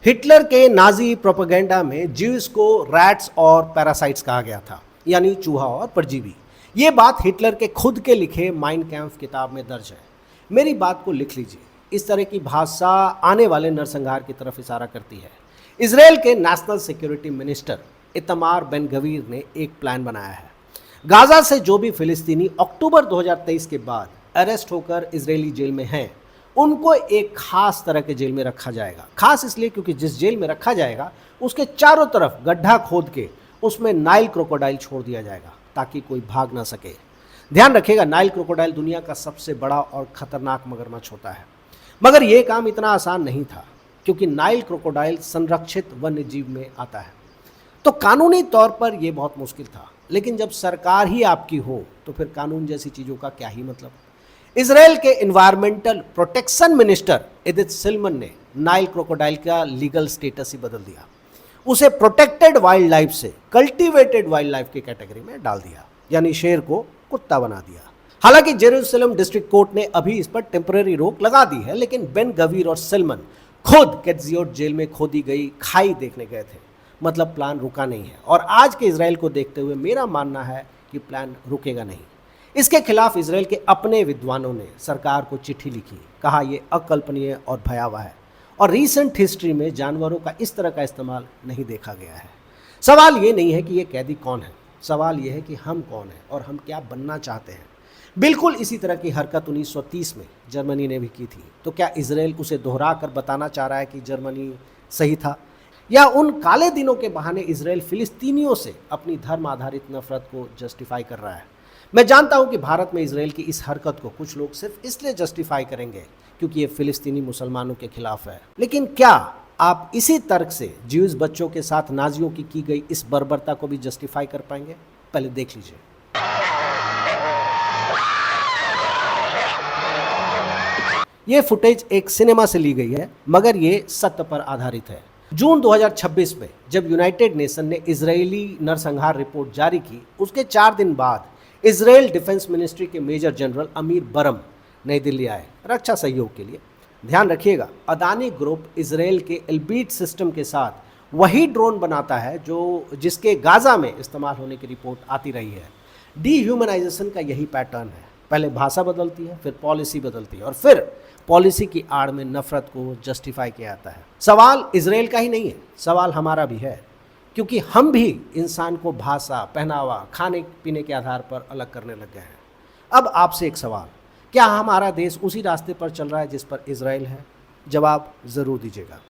Hitler के Nazi propaganda में Jews को रैट्स और पैरासाइट्स कहा गया था, यानी चूहा और परजीवी। ये बात हिटलर के खुद के लिखे माइन कैम्फ किताब में दर्ज है। मेरी बात को लिख लीजिए। इस तरह की भाषा आने वाले नरसंहार की तरफ इशारा करती है। इसराइल के national security minister Itamar Ben Gvir ने एक प्लान बनाया है। गाजा से जो भी फिलिस्तीनी अक्टूबर 2023 के बाद अरेस्ट होकर इजरायली जेल में हैं, उनको एक खास तरह के जेल में रखा जाएगा। खास इसलिए क्योंकि जिस जेल में रखा जाएगा उसके चारों तरफ गड्ढा खोद के उसमें नाइल क्रोकोडाइल छोड़ दिया जाएगा ताकि कोई भाग ना सके। ध्यान रखिएगा, नाइल क्रोकोडाइल दुनिया का सबसे बड़ा और खतरनाक मगरमच्छ होता है। मगर यह काम इतना आसान नहीं था क्योंकि नाइल क्रोकोडाइल संरक्षित वन्य जीव में आता है, तो कानूनी तौर पर यह बहुत मुश्किल था। लेकिन जब सरकार ही आपकी हो तो फिर कानून जैसी चीज़ों का क्या ही मतलब। इसराइल के एनवायरमेंटल प्रोटेक्शन मिनिस्टर एडिथ सिल्मन ने नाइल क्रोकोडाइल का लीगल स्टेटस ही बदल दिया। उसे प्रोटेक्टेड वाइल्ड लाइफ से कल्टीवेटेड वाइल्ड लाइफ की कैटेगरी में डाल दिया, यानी शेर को कुत्ता बना दिया। हालांकि जेरूसलम डिस्ट्रिक्ट कोर्ट ने अभी इस पर टेम्पररी रोक लगा दी है, लेकिन बेन गवीर और सिल्मन खुद केट्जियोट जेल में खोदी गई खाई देखने गए थे। मतलब प्लान रुका नहीं है, और आज के इसराइल को देखते हुए मेरा मानना है कि प्लान रुकेगा नहीं। इसके खिलाफ इसराइल के अपने विद्वानों ने सरकार को चिट्ठी लिखी, कहा यह अकल्पनीय और भयावह है और रीसेंट हिस्ट्री में जानवरों का इस तरह का इस्तेमाल नहीं देखा गया है। सवाल ये नहीं है कि ये कैदी कौन है, सवाल ये है कि हम कौन हैं और हम क्या बनना चाहते हैं। बिल्कुल इसी तरह की हरकत 1930 में जर्मनी ने भी की थी। तो क्या इसराइल उसे दोहरा कर बताना चाह रहा है कि जर्मनी सही था, या उन काले दिनों के बहाने इसराइल फिलिस्तीनियों से अपनी धर्म आधारित नफरत को जस्टिफाई कर रहा है? मैं जानता हूं कि भारत में इसराइल की इस हरकत को कुछ लोग सिर्फ इसलिए जस्टिफाई करेंगे क्योंकि ये फिलिस्तीनी मुसलमानों के खिलाफ है। लेकिन क्या आप इसी तर्क से ज्यूज बच्चों के साथ नाजियों की गई इस बर्बरता को भी जस्टिफाई कर पाएंगे? पहले देख लीजिए। ये फुटेज एक सिनेमा से ली गई है, मगर ये सत्य पर आधारित है। जून 2026 में जब यूनाइटेड नेशन ने इजरायली नरसंहार रिपोर्ट जारी की, उसके 4 दिन बाद इसराइल डिफेंस मिनिस्ट्री के मेजर जनरल अमीर बरम नई दिल्ली आए रक्षा सहयोग के लिए। ध्यान रखिएगा, अदानी ग्रुप इसराइल के एल्बीट सिस्टम के साथ वही ड्रोन बनाता है जिसके गाजा में इस्तेमाल होने की रिपोर्ट आती रही है। डीह्यूमनाइजेशन का यही पैटर्न है, पहले भाषा बदलती है, फिर पॉलिसी बदलती है, और फिर पॉलिसी की आड़ में नफरत को जस्टिफाई किया जाता है। सवाल इसराइल का ही नहीं है, सवाल हमारा भी है, क्योंकि हम भी इंसान को भाषा, पहनावा, खाने पीने के आधार पर अलग करने लग गए हैं। अब आपसे एक सवाल, क्या हमारा देश उसी रास्ते पर चल रहा है जिस पर इसराइल है? जवाब ज़रूर दीजिएगा।